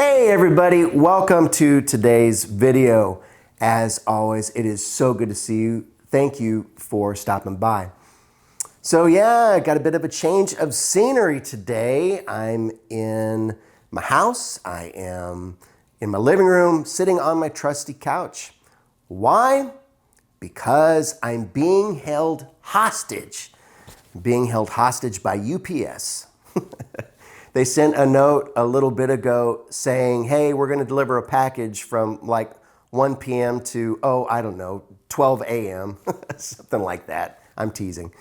Hey everybody, welcome to today's video. As always, it is so good to see you. Thank you for stopping by. So yeah, I got a bit of a change of scenery today. I'm in my house. I am in my living room, sitting on my trusty couch. Why? Because I'm being held hostage. Being held hostage by UPS. They sent a note a little bit ago saying, hey, we're going to deliver a package from like 1 p.m. to, 12 a.m., something like that. I'm teasing.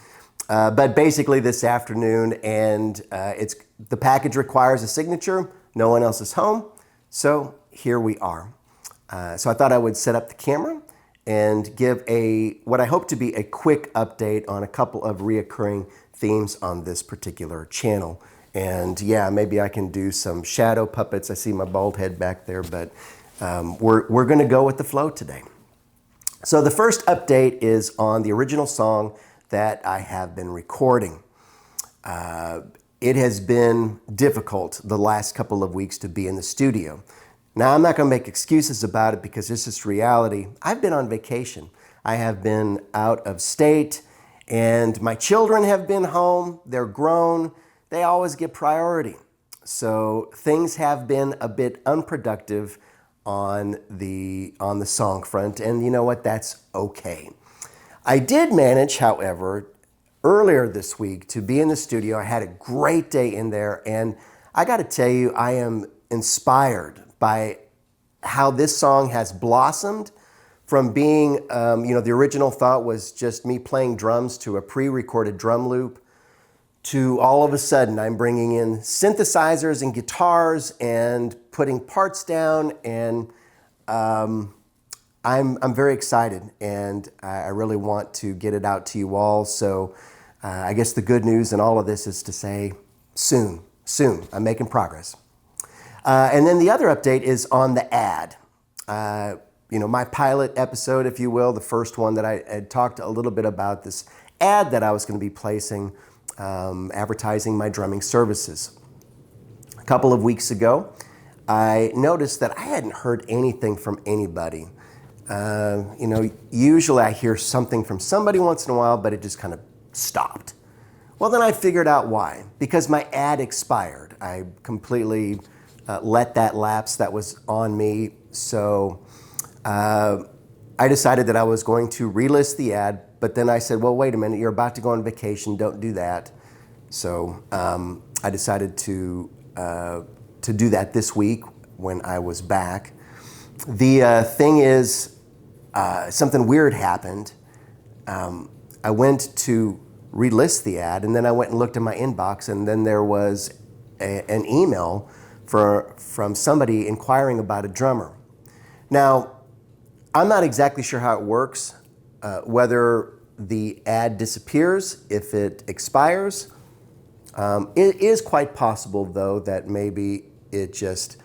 But basically this afternoon, and the package requires a signature. No one else is home. So here we are. So I thought I would set up the camera and give what I hope to be a quick update on a couple of reoccurring themes on this particular channel. And yeah, maybe I can do some shadow puppets. I see my bald head back there, but we're going to go with the flow today. So the first update is on the original song that I have been recording. It has been difficult the last couple of weeks to be in the studio. Now, I'm not going to make excuses about it because it's just reality. I've been on vacation. I have been out of state, and my children have been home. They're grown. They always get priority. So things have been a bit unproductive on the song front, and you know what? That's okay. I did manage, however, earlier this week to be in the studio. I had a great day in there, and I got to tell you, I am inspired by how this song has blossomed from being, the original thought was just me playing drums to a pre-recorded drum loop, to all of a sudden I'm bringing in synthesizers and guitars and putting parts down, and I'm very excited, and I really want to get it out to you all. So I guess the good news in all of this is to say soon, I'm making progress. And then the other update is on the ad. My pilot episode, if you will, the first one that I had talked a little bit about this ad that I was going to be placing, advertising my drumming services. A couple of weeks ago, I noticed that I hadn't heard anything from anybody. Usually I hear something from somebody once in a while, but it just kind of stopped. Well, then I figured out why. Because my ad expired. I completely let that lapse. That was on me. So I decided that I was going to relist the ad, but then I said, well, wait a minute, you're about to go on vacation, don't do that. So I decided to do that this week when I was back. The thing is, something weird happened. I went to relist the ad, and then I went and looked in my inbox, and then there was an email from somebody inquiring about a drummer. Now, I'm not exactly sure how it works, whether the ad disappears if it expires. It is quite possible, though, that maybe it just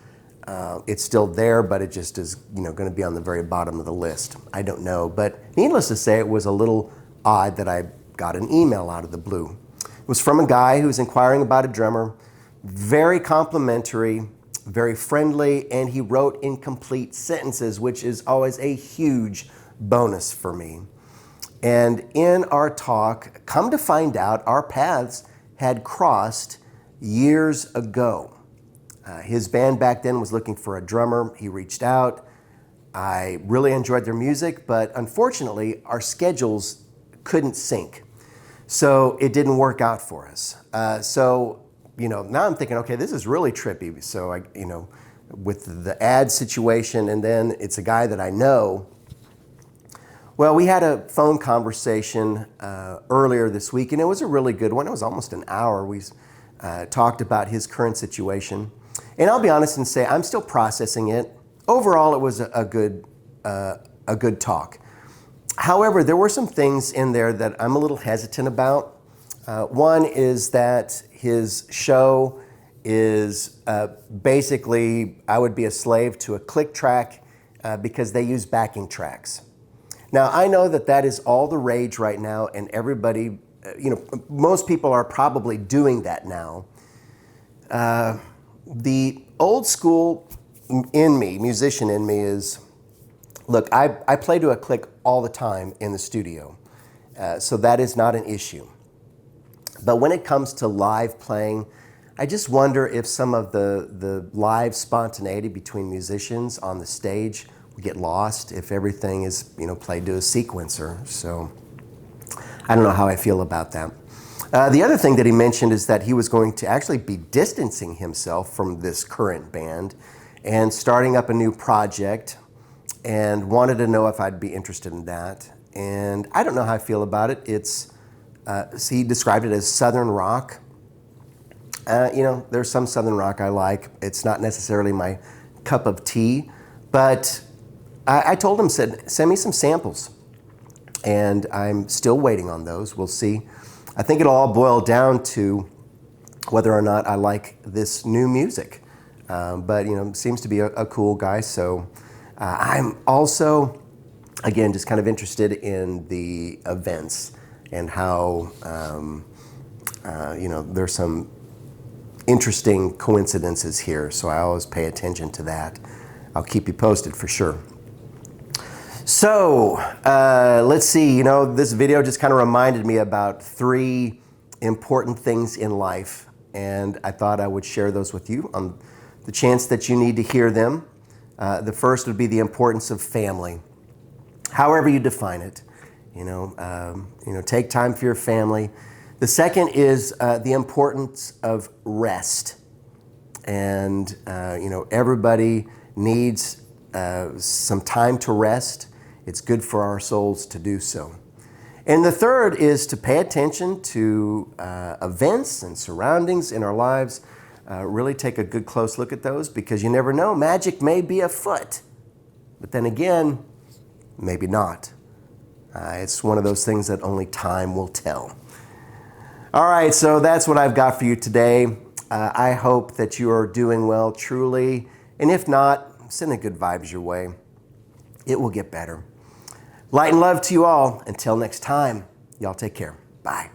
it's still there, but it just is going to be on the very bottom of the list. I don't know, but needless to say, it was a little odd that I got an email out of the blue. It was from a guy who was inquiring about a drummer, very complimentary, very friendly, and he wrote incomplete sentences, which is always a huge bonus for me. And in our talk, come to find out, our paths had crossed years ago. His band back then was looking for a drummer. He reached out. I really enjoyed their music, but unfortunately, our schedules couldn't sync. So it didn't work out for us. Now I'm thinking, okay, this is really trippy. So with the ad situation, and then it's a guy that I know. Well, we had a phone conversation earlier this week, and it was a really good one. It was almost an hour. We talked about his current situation. And I'll be honest and say I'm still processing it. Overall, it was a good talk. However, there were some things in there that I'm a little hesitant about. One is that his show is basically, I would be a slave to a click track because they use backing tracks. Now, I know that is all the rage right now, and everybody, most people are probably doing that now. The old school musician in me is, look, I play to a click all the time in the studio, so that is not an issue. But when it comes to live playing, I just wonder if some of the live spontaneity between musicians on the stage would get lost if everything is, played to a sequencer. So I don't know how I feel about that. The other thing that he mentioned is that he was going to actually be distancing himself from this current band and starting up a new project, and wanted to know if I'd be interested in that. And I don't know how I feel about it. He described it as Southern rock. There's some Southern rock I like. It's not necessarily my cup of tea, but I told him, send me some samples. And I'm still waiting on those. We'll see. I think it'll all boil down to whether or not I like this new music. But seems to be a cool guy. So I'm also, again, just kind of interested in the events and how, there's some interesting coincidences here. So I always pay attention to that. I'll keep you posted for sure. So let's see, this video just kind of reminded me about 3 important things in life, and I thought I would share those with you on the chance that you need to hear them. The first would be the importance of family, however you define it. Take time for your family. The second is the importance of rest, and everybody needs some time to rest. It's good for our souls to do so. And the third is to pay attention to events and surroundings in our lives. Really take a good close look at those, because you never know, magic may be afoot. But then again, maybe not. It's one of those things that only time will tell. All right, so that's what I've got for you today. I hope that you are doing well, truly. And if not, sending good vibes your way. It will get better. Light and love to you all. Until next time, y'all take care. Bye.